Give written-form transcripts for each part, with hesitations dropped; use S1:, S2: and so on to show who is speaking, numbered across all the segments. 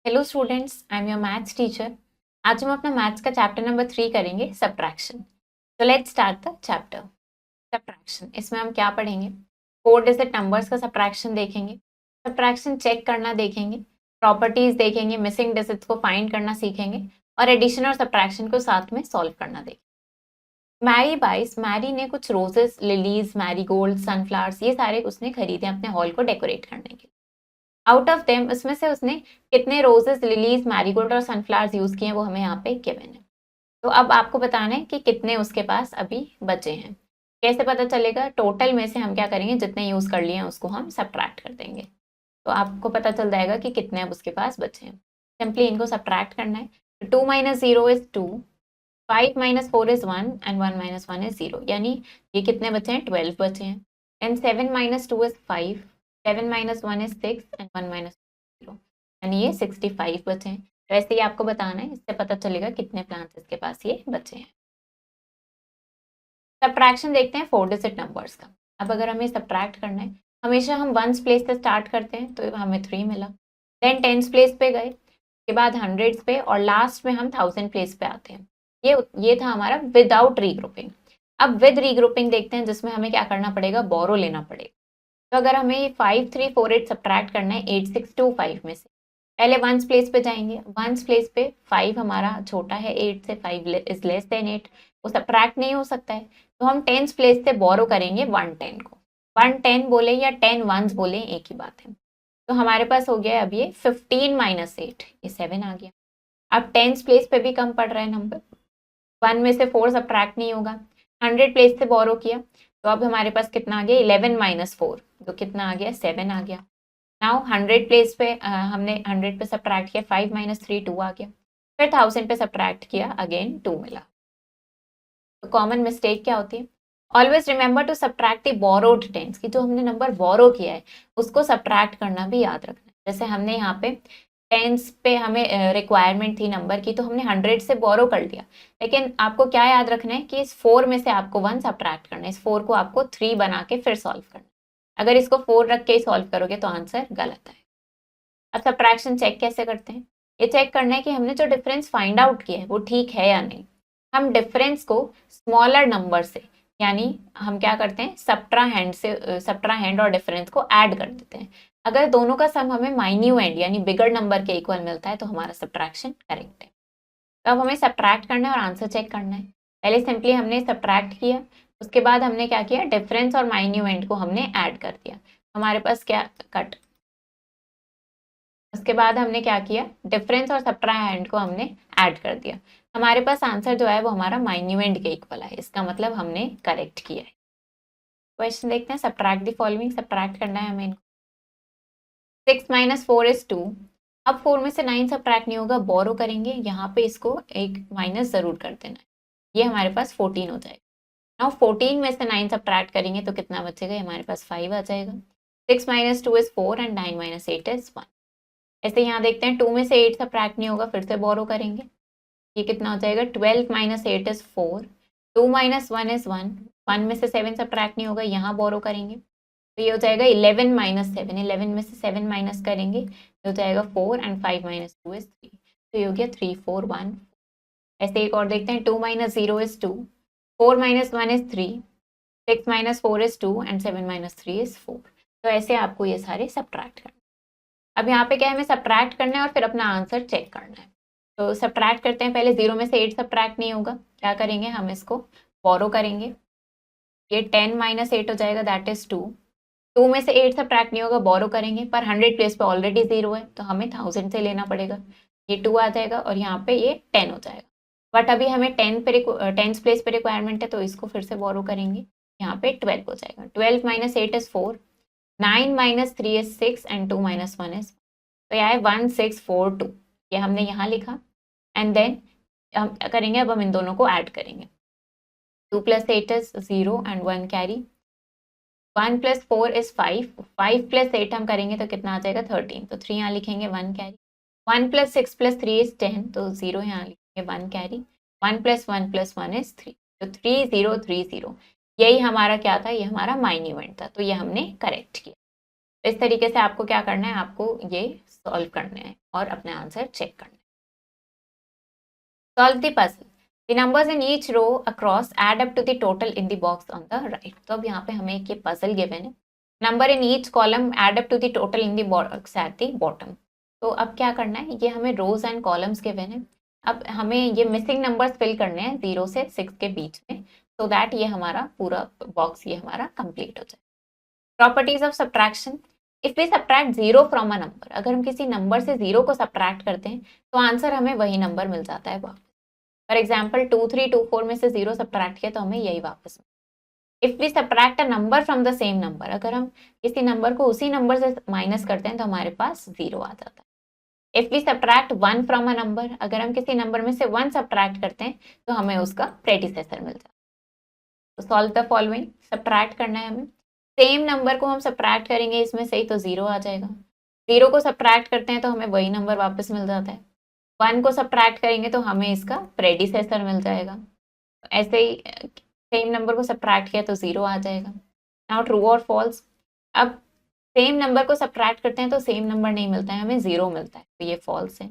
S1: Hello students, I am your maths teacher. आज हम अपना मैथ्स का चैप्टर नंबर 3 करेंगे, सब्ट्रैक्शन। तो let's start the chapter. Subtraction, इसमें हम क्या पढ़ेंगे? 4 डिजिट नंबर्स का सब्ट्रैक्शन देखेंगे, सब्ट्रैक्शन चेक करना देखेंगे, प्रॉपर्टीज देखेंगे, मिसिंग डिजिट्स को फाइंड करना सीखेंगे और एडिशन और सब्ट्रैक्शन को साथ में सॉल्व करना देखेंगे। मैरी बाइस, मैरी ने कुछ रोजेस, लिलीज, मैरीगोल्ड, सनफ्लावर्स ये सारे उसने खरीदे अपने हॉल को डेकोरेट करने के लिए। आउट ऑफ देम, उसमें से उसने कितने रोजेस, लिलीज, मैरीगोल्ड और सनफ्लावर्स यूज किए हैं वो हमें यहाँ पे गिवन है। तो अब आपको बताना है कि कितने उसके पास अभी बचे हैं। कैसे पता चलेगा? टोटल में से हम क्या करेंगे, जितने यूज कर लिए हैं उसको हम सब्ट्रैक्ट कर देंगे, तो आपको पता चल जाएगा कि कितने अब उसके पास बचे हैं। सिंपली इनको सब्ट्रैक्ट करना है। 2 - 0 इज 2, 5 - 4 इज 1 एंड 1 - 1 इज 0। यानी ये कितने बचे हैं? 12 बचे हैं। एंड 7 - 2 इज 5, 7 - 1 इज 6 एंड 1 - 0, यानी ये 65 बचे हैं। तो ऐसे ही आपको बताना है, इससे पता चलेगा कितने प्लांट्स इसके पास ये बचे हैं। सब्ट्रैक्शन देखते हैं 4 डिजिट नंबर्स का। अब अगर हमें सब्ट्रैक्ट करना है, हमेशा हम वंस प्लेस से स्टार्ट करते हैं, तो हमें 3 मिला। देन टेंस प्लेस पे गए, के बाद हंड्रेड्स पे और लास्ट में हम 1000 प्लेस पे आते हैं। ये था हमारा विदाउट रीग्रुपिंग। अब विद रीग्रुपिंग देखते हैं, जिसमें हमें क्या करना पड़ेगा? बोरो लेना पड़ेगा। तो अगर हमें 5 3 4 8 सब्ट्रैक्ट करना है 8 6 2 5 में से, पहले वंस प्लेस पे जाएंगे। वंस प्लेस पे 5 हमारा छोटा है 8 से, 5 इज लेस देन 8, वो सब्ट्रैक्ट नहीं हो सकता है। तो हम टेंस प्लेस से बोरो करेंगे 110 को। 110 बोले या 10 वंस बोले, एक ही बात है। तो हमारे पास हो गया अब ये 15 - 8, ये 7 आ गया। अब टेंस प्लेस पे भी कम पड़ रहा है नंबर, 1 में से 4 सब्ट्रैक्ट नहीं होगा। 100 प्लेस से बोरो किया, तो अब हमारे पास कितना आ गया? 11 - 4, तो कितना आ गया? 7 आ गया। नाउ 100 प्लेस पे हमने 100 पे सब्ट्रैक्ट किया, 5 - 3 2 आ गया। फिर 1000 पे सब्ट्रैक्ट किया, अगेन 2 मिला। तो कॉमन मिस्टेक क्या होती है? Always remember to subtract the borrowed tens, की जो हमने नंबर बोरो किया है उसको सब्ट्रैक्ट करना भी याद रखना है। जैसे हमने यहाँ पे टेंस पे हमें रिक्वायरमेंट थी नंबर की, तो हमने 100 से बोरो कर दिया। लेकिन आपको क्या याद रखना है कि इस 4 में से आपको 1 सब्ट्रैक्ट करना है, इस 4 को आपको 3 बना के फिर सॉल्व करना है। अगर इसको 4 रख के ही सॉल्व करोगे तो आंसर गलत है। अब सब्ट्रैक्शन चेक कैसे करते हैं? ये चेक करना है कि हमने जो डिफरेंस फाइंड आउट किया है वो ठीक है या नहीं। हम डिफरेंस को स्मॉलर नंबर से, यानी हम क्या करते हैं, सब्ट्राहैंड और डिफरेंस को ऐड कर देते हैं। अगर दोनों का सम हमें माइन्यूएंड यानी बिगर नंबर के इक्वल मिलता है तो हमारा सब्ट्रैक्शन करेक्ट है। तो अब हमें सब्ट्रैक्ट करना है और आंसर चेक करना है। पहले सिंपली हमने सब्ट्रैक्ट किया, उसके बाद हमने क्या किया? डिफरेंस और माइन्यूएंड को हमने ऐड कर दिया। हमारे पास क्या कट उसके बाद हमने क्या किया? डिफरेंस और सब्ट्राहैंड को हमने ऐड कर दिया। हमारे पास आंसर जो है वो हमारा माइन्यूएंड के इक्वल है, इसका मतलब हमने करेक्ट किया है। क्वेश्चन देखते हैं। सब्ट्रैक्ट द फॉलोइंग, सब्ट्रैक्ट करना है हमें इनको। 6 - 4 इज 2। अब 4 में से 9 सब्ट्रैक्ट नहीं होगा, बोरो करेंगे, यहाँ पे इसको एक माइनस जरूर कर देना है। ये हमारे पास 14 हो जाएगा। नाउ 14 में से 9 सब्ट्रैक्ट करेंगे तो कितना बचेगा? हमारे पास 5 आ जाएगा। 6 - 2 इज 4 एंड 9 - 8 इज 1। ऐसे यहाँ देखते हैं 2 में से 8 सब्ट्रैक्ट नहीं होगा, फिर से बोरो करेंगे। ये कितना हो जाएगा? 12 - 8 इज 4, 2 - 1 इज 1, 1 में से 7 सब्ट्रैक्ट नहीं होगा, यहाँ बोरो करेंगे। तो ये हो जाएगा 11 - 7, 11 में से 7 माइनस करेंगे तो हो जाएगा 4 एंड 5 - 2 इज 3। तो ये हो गया 3 4 1। ऐसे एक और देखते हैं। 2 - 0 is 2, 4 - 1 is 3, 6 - 4 is 2 and 7 - 3 is 4। तो ऐसे आपको ये सारे सब्ट्रैक्ट करना है। अब यहाँ पे क्या है? हमें सब्ट्रैक्ट करना है और फिर अपना आंसर चेक करना है। तो सब्ट्रैक्ट करते हैं। पहले 0 में से 8 सब्ट्रैक्ट नहीं होगा, क्या करेंगे? हम इसको बोरो करेंगे। ये 10 - 8 हो जाएगा, दैट इज 2। 2 में से 8 सब्ट्रैक्ट नहीं होगा, बोरो करेंगे, पर 100 प्लेस पे ऑलरेडी 0 है तो हमें 1000 से लेना पड़ेगा। ये 2 आ जाएगा और यहाँ पे ये 10 हो जाएगा। बट अभी हमें 10 प्लेस पे रिक्वायरमेंट है तो इसको फिर से बोरो करेंगे। यहाँ पे 12 हो जाएगा। 12 - 8 इज 4, 9 - 3 इज 6 एंड 2 - 1 इज, तो यह है 1642। ये हमने यहाँ लिखा एंड देन हम करेंगे, अब हम इन दोनों को ऐड करेंगे। 2 + 8 इज 0 एंड 1 कैरी, 1 + 4 इज 5, 5 + 8 हम करेंगे तो कितना आ जाएगा? 13, तो 3 यहाँ लिखेंगे, 1 कैरी। 1 + 6 + 3 इज 10, तो 0 यहाँ लिखेंगे, 1 कैरी। 1 + 1 + 1 इज 3, तो 3030। यही हमारा क्या था? ये हमारा माइन्यूएंड था, तो ये हमने करेक्ट किया। इस तरीके से आपको क्या करना है? आपको ये सॉल्व करने हैं और अपने आंसर चेक करने हैं। Solve the puzzle, the numbers in each row across add up to the total in the box on the right. तो अब यहाँ पे हमें एक ये पजल गिवन है, number in each column add up to the total in the box at the bottom. तो अब क्या करना है, ये हमें रोज एंड कॉलम्स गिवन है, अब हमें ये मिसिंग नंबर्स फिल करने हैं 0 से 6 के बीच में, सो दैट ये हमारा पूरा बॉक्स ये हमारा कंप्लीट हो जाए। Properties of subtraction, if we subtract 0 from a number, अगर हम किसी नंबर से 0 को सब्ट्रैक्ट करते हैं तो आंसर हमें वही नंबर मिल जाता है वापस। फॉर एग्जाम्पल 2 3 2 4 में से 0 सब्ट्रैक्ट किया तो हमें यही वापस मिला। If we subtract a number from the same number, अगर हम किसी नंबर को उसी नंबर से माइनस करते हैं तो हमारे पास 0 आ जाता है। If we subtract 1 from a number, अगर हम किसी नंबर में से 1 सब्ट्रैक्ट करते हैं तो हमें उसका प्रेडिसेसर मिल जाता है। तो सॉल्व द फॉलोइंग, सब्ट्रैक्ट करना है हमें, सेम नंबर को हम सब्ट्रैक्ट करेंगे इसमें से ही तो 0 आ जाएगा, 0 को सब्ट्रैक्ट करते हैं तो हमें वही नंबर वापस मिल जाता है, 1 को सब्ट्रैक्ट करेंगे तो हमें इसका प्रेडिसेसर मिल जाएगा, ऐसे ही सेम नंबर को सब्ट्रैक्ट किया तो 0 आ जाएगा। नाउ ट्रू और फॉल्स, अब सेम नंबर को सब्ट्रैक्ट करते हैं तो सेम नंबर नहीं मिलता है, हमें 0 मिलता है, तो ये फॉल्स है।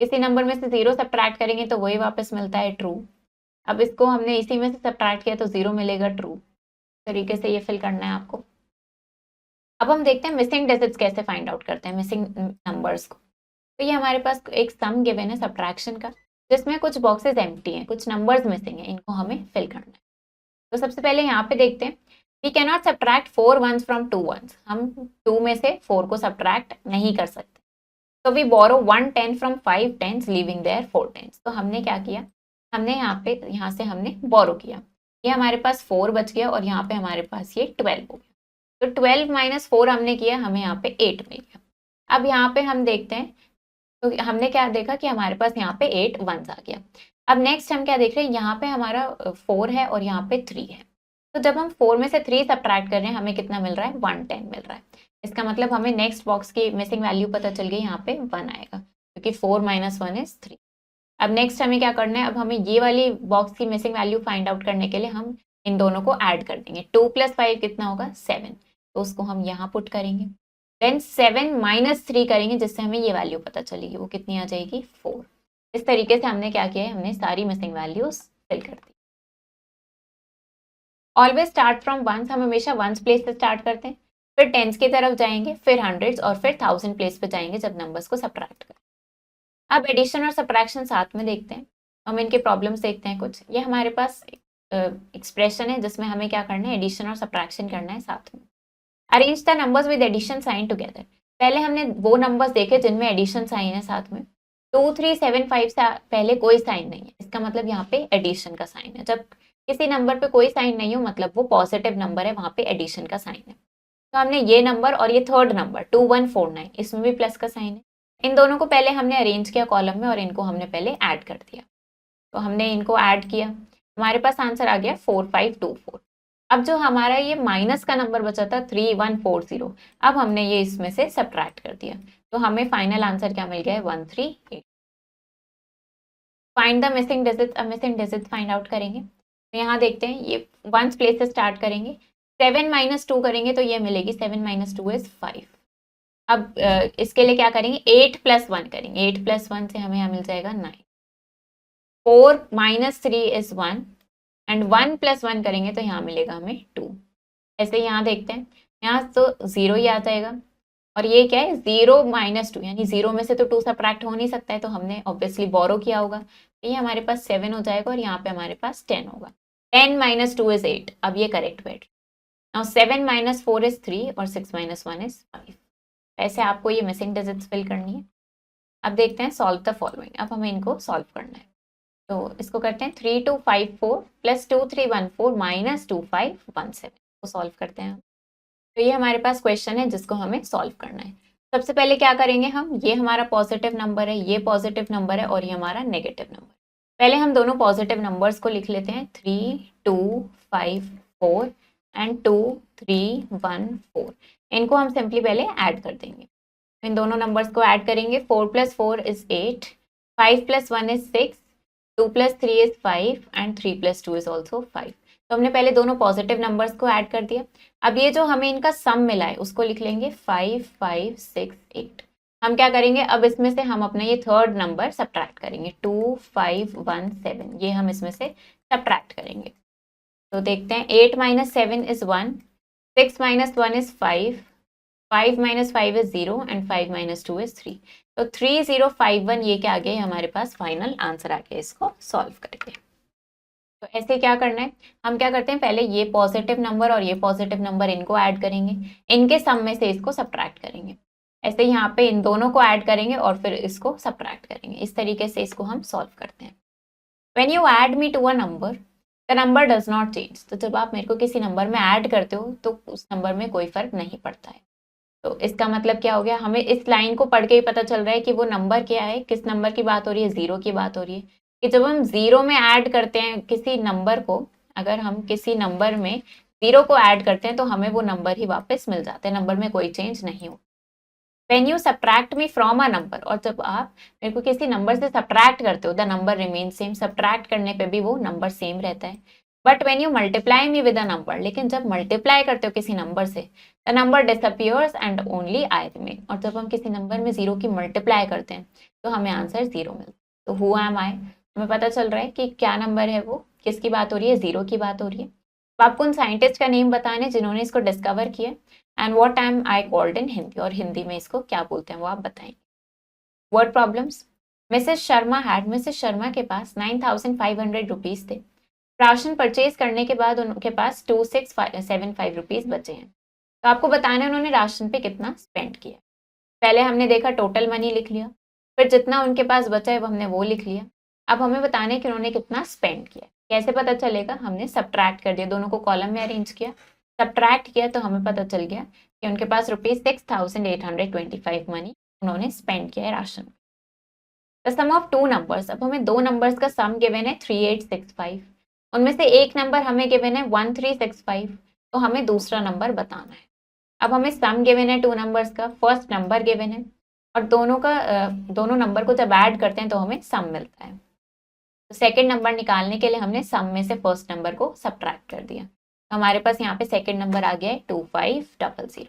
S1: किसी नंबर में से 0 सब्ट्रैक्ट करेंगे तो वही वापस मिलता है, ट्रू। अब इसको हमने इसी में से सब्ट्रैक्ट किया तो 0 मिलेगा, ट्रू। तरीके से ये फिल करना है आपको। अब हम देखते हैं मिसिंग डिजिट्स कैसे फाइंड आउट करते हैं, मिसिंग नंबर्स को। तो ये हमारे पास एक सम गिवन है सब्ट्रैक्शन का, जिसमें कुछ बॉक्सेस एम्प्टी हैं, कुछ नंबर्स मिसिंग हैं, इनको हमें फिल करना है। तो सबसे पहले यहाँ पे देखते हैं, we can not subtract 4 ones from 2 ones, हम 2 में से 4 को सब्ट्रैक्ट नहीं कर सकते। तो we borrow 1 10 from 5 10s leaving there 4 10s। तो हमने क्या किया, हमने यहाँ से हमने बोरो किया, ये हमारे पास 4 बच गया और यहाँ पे हमारे पास ये 12 हो गया। तो 12 - 4 हमने किया, हमें यहाँ पे 8 मिल गया। अब यहाँ पे हम देखते हैं, तो हमने क्या देखा कि हमारे पास यहाँ पे 8 ones आ गया। अब नेक्स्ट हम क्या देख रहे हैं, यहाँ पे हमारा 4 है और यहाँ पे 3 है। तो जब हम 4 में से 3 सब्ट्रैक्ट कर रहे हैं, हमें कितना मिल रहा है, 110 मिल रहा है। इसका मतलब हमें नेक्स्ट बॉक्स की मिसिंग वैल्यू पता चल गई, यहाँ पे 1 आएगा, क्योंकि 4 - 1 is 3। अब नेक्स्ट हमें क्या करना है, अब हमें ये वाली बॉक्स की मिसिंग वैल्यू फाइंड आउट करने के लिए हम इन दोनों को ऐड कर देंगे। 2 + 5 कितना होगा, 7, तो उसको हम यहाँ पुट करेंगे। देन 7 - 3 करेंगे, जिससे हमें ये वैल्यू पता चलेगी, वो कितनी आ जाएगी, 4। इस तरीके से हमने क्या किया है, हमने सारी मिसिंग वैल्यूज फिल कर दी। ऑलवेज स्टार्ट फ्रॉम वंस, हम हमेशा वंस प्लेस से स्टार्ट करते हैं, फिर टेंस की तरफ जाएंगे, फिर हंड्रेड्स और फिर 1000 प्लेस पे जाएंगे जब नंबर्स को सब्ट्रैक्ट करें। अब एडिशन और सब्ट्रैक्शन साथ में देखते हैं, हम इनके प्रॉब्लम्स देखते हैं कुछ। ये हमारे पास एक्सप्रेशन है जिसमें हमें क्या करना है, एडिशन और सब्ट्रैक्शन करना है साथ में। Arrange the numbers with addition sign together, पहले हमने वो नंबर्स देखे जिनमें एडिशन साइन है साथ में। 2 3 7 5 से पहले कोई साइन नहीं है, इसका मतलब यहाँ पे एडिशन का साइन है। जब किसी नंबर पे कोई साइन नहीं हो, मतलब वो पॉजिटिव नंबर है, वहां पे एडिशन का साइन है। तो हमने ये नंबर और ये थर्ड नंबर 2149, इसमें भी प्लस का साइन है। इन दोनों को पहले हमने अरेंज किया कॉलम में और इनको हमने पहले ऐड कर दिया। तो हमने इनको ऐड किया, हमारे पास आंसर आ गया 4524। अब जो हमारा ये माइनस का नंबर बचा था 3140, अब हमने ये इसमें से सब्ट्रैक्ट कर दिया, तो हमें फाइनल आंसर क्या मिल गया है, 138। फाइंड द मिसिंग डिजिट्स, अब मिसिंग डिजिट्स फाइंड आउट करेंगे। तो यहाँ देखते हैं, ये वंस प्लेस से स्टार्ट करेंगे, 7 - 2 करेंगे तो ये मिलेगी, 7 - 2 is 5। अब इसके लिए क्या करेंगे, 8 + 1 करेंगे, 8 + 1 से हमें यहाँ मिल जाएगा 9। 4 - 3 is 1 एंड 1 + 1 करेंगे तो यहाँ मिलेगा हमें 2। ऐसे यहाँ देखते हैं, यहाँ तो 0 ही आ जाएगा, और ये क्या है, 0 - 2, यानी 0 में से तो 2 सब्ट्रैक्ट हो नहीं सकता है, तो हमने ऑब्वियसली बोरो किया होगा, तो ये हमारे पास 7 हो जाएगा और यहाँ पे हमारे पास 10 होगा। 10 - 2 is 8, अब ये करेक्ट बैठ। नाउ 7 - 4 is 3 और 6 - 1 is 5। ऐसे आपको ये मिसिंग डिजिट्स फिल करनी है। अब देखते हैं सॉल्व द फॉलोइंग, अब हमें इनको सॉल्व करना है। तो इसको करते हैं, 3254 + 2314 - 2517 को सॉल्व करते हैं। तो ये हमारे पास क्वेश्चन है जिसको हमें सॉल्व करना है। सबसे पहले क्या करेंगे हम, ये हमारा पॉजिटिव नंबर है, ये पॉजिटिव नंबर है और ये हमारा नेगेटिव नंबर। पहले हम दोनों पॉजिटिव नंबर्स को लिख लेते हैं, 3 2 5 4 एंड 2 3 1 4। इनको हम सिंपली पहले ऐड कर देंगे। इन दोनों नंबर्स को ऐड करेंगे, 4 + 4 is 8, 5 + 1 is 6, 2 + 3 is 5 and 3 + 2 is also 5। तो हमने पहले दोनों पॉजिटिव नंबर्स को ऐड कर दिया। अब ये जो हमें इनका सम मिला है उसको लिख लेंगे, 5 5 6 8। हम क्या करेंगे, अब इसमें से हम अपना ये थर्ड नंबर सब्ट्रैक्ट करेंगे, 2517, ये हम इसमें से सब्ट्रैक्ट करेंगे। तो देखते हैं, 8 minus 7 is 1, 6 minus 1 is 5, 5 minus 5 is 0 and 5 minus 2 is 3। तो 3051 ये क्या आ गया हमारे पास फाइनल आंसर आ गया इसको सॉल्व करके। तो ऐसे क्या करना है, हम क्या करते हैं, पहले ये पॉजिटिव नंबर और ये पॉजिटिव नंबर इनको ऐड करेंगे, इनके सम में से इसको सब्ट्रैक्ट करेंगे। ऐसे यहाँ पे इन दोनों को ऐड करेंगे और फिर इसको सब्ट्रैक्ट करेंगे। इस तरीके से इसको हम सॉल्व करते हैं। When you add me to a number, the number does not change. तो जब आप मेरे को किसी नंबर में ऐड करते हो तो उस नंबर में कोई फर्क नहीं पड़ता है। तो इसका मतलब क्या हो गया, हमें इस लाइन को पढ़ के ही पता चल रहा है कि वो नंबर क्या है, किस नंबर की बात हो रही है, जीरो की बात हो रही है। कि जब हम जीरो में ऐड करते हैं किसी नंबर को, अगर हम किसी नंबर में जीरो को ऐड करते हैं तो हमें वो नंबर ही वापस मिल जाते हैं, नंबर में कोई चेंज नहीं हो। When you subtract me from a number, और जब आप मेरे को किसी नंबर से सब्ट्रैक्ट करते हो, the number remain same, subtract करने पे भी वो नंबर सेम रहता है। But when you multiply me with a number, लेकिन जब मल्टीप्लाई करते हो किसी नंबर से, the number disappears and only I remain. और जब हम किसी नंबर में जीरो की मल्टीप्लाई करते हैं तो हमें आंसर जीरो मिलता है। तो हु एम आई, हमें पता चल रहा है कि क्या नंबर है वो, किसकी बात हो रही है, जीरो की बात हो रही है। तो आपको उन साइंटिस्ट का नेम बताना है जिन्होंने इसको डिस्कवर किया, and what am I called in Hindi, और हिंदी में इसको क्या बोलते हैं वो आप बताएंगे। Word problems. Mrs Sharma had, Mrs Sharma के पास 9500 रुपीज थे। राशन परचेज करने के बाद उनके पास 2675 रुपीज बचे हैं। तो आपको बताना है उन्होंने राशन पे कितना स्पेंड किया। पहले हमने देखा टोटल मनी लिख लिया, फिर जितना उनके पास बचा है वो हमने वो लिख लिया। अब हमें बताना है कि उन्होंने कितना स्पेंड किया। कैसे पता चलेगा, हमने सब्ट्रैक्ट कर दिया, दोनों को कॉलम में अरेंज किया, सब्ट्रैक्ट किया तो हमें पता चल गया कि उनके पास ₹6825 मनी उन्होंने स्पेंड किया है ration. The sum of two numbers, अब हमें दो नंबर्स का सम गिवन है 3865, उनमें से एक नंबर हमें गिवन है 1365, तो हमें दूसरा नंबर बताना है। अब हमें सम गिवन है टू नंबर्स का, फर्स्ट नंबर गिवन है, और दोनों नंबर को जब ऐड करते हैं तो हमें सम मिलता है। तो सेकंड नंबर निकालने के लिए हमने सम में से फर्स्ट नंबर को सब्ट्रैक्ट कर दिया। तो हमारे पास यहाँ पे सेकंड नंबर आ गया है 2500।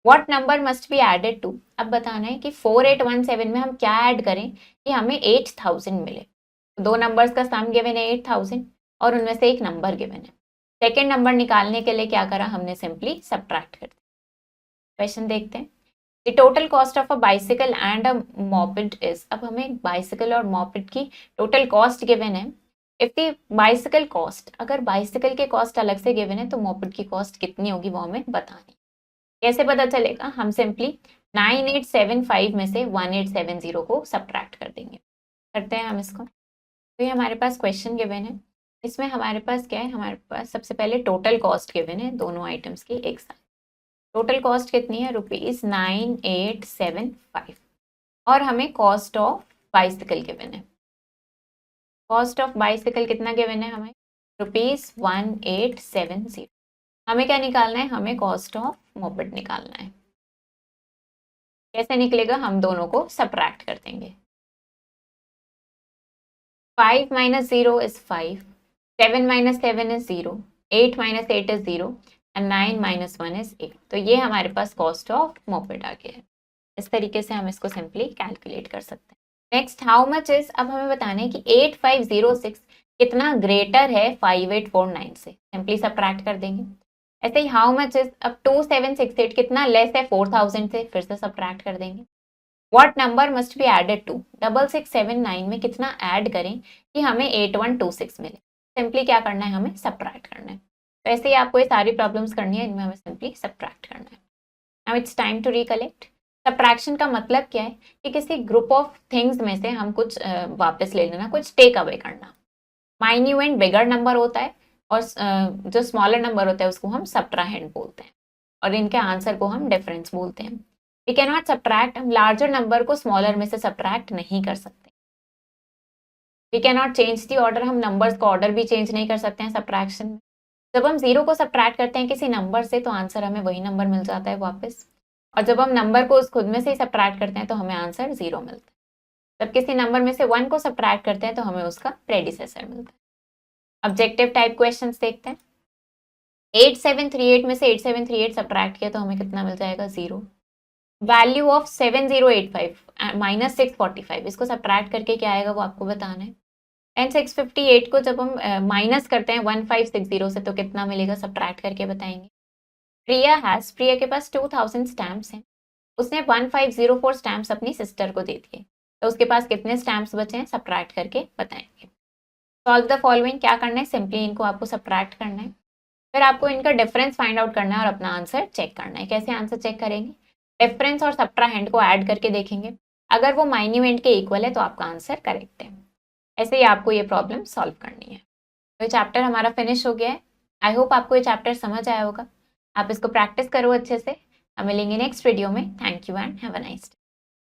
S1: What number must be added to, अब बताना है कि 4817 में हम क्या ऐड करें कि हमें 8000 मिले। तो दो नंबर्स का सम गिवन है 8000 और उनमें से एक नंबर गिवन है। सेकेंड नंबर निकालने के लिए क्या करा, हमने सिंपली सब्ट्रैक्ट कर दिया। क्वेश्चन देखते हैं। The total cost of a bicycle and a moped is, अब हमें बाइसिकल और मॉपेड की टोटल कॉस्ट गिवन है। इफ द बाइसिकल कॉस्ट, अगर बाइसिकल के कॉस्ट अलग से गिवन है तो मॉपेड की कॉस्ट कितनी होगी वो हमें बतानी। कैसे पता चलेगा, हम सिंपली 9875 में से 1870 को सब्ट्रैक्ट कर देंगे। करते हैं हम इसको। तो ये हमारे पास क्वेश्चन गिवन है, इसमें हमारे पास क्या है, हमारे पास सबसे पहले टोटल कॉस्ट गिवन है दोनों आइटम्स की एक साथ। टोटल कॉस्ट कितनी है, ₹9875, और हमें कॉस्ट ऑफ बाइसिकल गिवन है। कॉस्ट ऑफ बाइसिकल कितना गिवन है हमें, ₹1870। हमें क्या निकालना है, हमें कॉस्ट ऑफ मोपेड निकालना है। कैसे निकलेगा, हम दोनों को सब्ट्रैक्ट कर देंगे। 5 minus 0 is 5, 7 minus 7 is 0, 8 minus 8 is 0 and 9 minus 1 is 8। तो ये हमारे पास कॉस्ट ऑफ मोपेड आ गया है। इस तरीके से हम इसको सिंपली कैलकुलेट कर सकते हैं। नेक्स्ट, हाउ मच इज, अब हमें बताना है कि 8506 कितना ग्रेटर है 5849 से। सिंपली सब्ट्रैक्ट कर देंगे। ऐसे ही हाउ मच इज, अब 2768 कितना लेस है 4000 से, फिर से सब्ट्रैक्ट कर देंगे। What number must be added to, 6679 में कितना ऐड करें कि हमें 8126 मिले। सिंपली क्या करना है, हमें सब्ट्रैक्ट करना है। तो ऐसे ही आपको ये सारी प्रॉब्लम्स करनी है, इनमें हमें सिंपली सब्ट्रैक्ट करना है। Now it's time to recollect. Subtraction का मतलब क्या है कि किसी ग्रुप ऑफ थिंग्स में से हम कुछ वापस ले लेना, कुछ टेक अवे करना। माइन्यूएंट बिगर नंबर होता है और जो स्मॉलर नंबर होता है उसको हम सब्ट्राहेंड बोलते हैं, और इनके आंसर को हम डिफरेंस बोलते हैं। वी कैन नॉट सब्ट्रैक्ट, हम लार्जर नंबर को स्मॉलर में से सब्ट्रैक्ट नहीं कर सकते। We can not change the order, हम नंबर्स का ऑर्डर भी चेंज नहीं कर सकते हैं सब्ट्रैक्शन में। जब हम जीरो को सब्ट्रैक्ट करते हैं किसी नंबर से तो आंसर हमें वही नंबर मिल जाता है वापस, और जब हम नंबर को उस खुद में से ही सब्ट्रैक्ट करते हैं तो हमें आंसर जीरो मिलता है। जब किसी नंबर में से 1 को सब्ट्रैक्ट करते हैं तो हमें उसका प्रेडिसेसर मिलता है। ऑब्जेक्टिव टाइप क्वेश्चंस देखते हैं। 8738 में से 8738 सब्ट्रैक्ट किया तो हमें कितना मिल जाएगा, 0। वैल्यू ऑफ 7085 माइनस 645, इसको सब्ट्रैक्ट करके क्या आएगा वो आपको बताना है। एंड 658 को जब हम माइनस करते हैं 1560 से तो कितना मिलेगा, सब्ट्रैक्ट करके बताएंगे। प्रिया के पास 2000 स्टैम्प्स हैं, उसने 1504 स्टैम्प्स अपनी सिस्टर को दे दिए, तो उसके पास कितने स्टैम्प्स बचे हैं, सब्ट्रैक्ट करके बताएंगे। सॉल्व द फॉलोइंग, क्या करना है, सिंपली इनको आपको सब्ट्रैक्ट करना है, फिर आपको इनका डिफरेंस फाइंड आउट करना है और अपना आंसर चेक करना है। कैसे आंसर चेक करेंगे, डिफरेंस और सब्ट्राहेंड को ऐड करके देखेंगे, अगर वो माइन्यूएंड के इक्वल है तो आपका आंसर करेक्ट है। ऐसे ही आपको ये प्रॉब्लम सॉल्व करनी है। तो ये चैप्टर हमारा फिनिश हो गया है। आई होप आपको ये चैप्टर समझ आया होगा। आप इसको प्रैक्टिस करो अच्छे से। हम मिलेंगे नेक्स्ट वीडियो में। Thank you and have a nice day.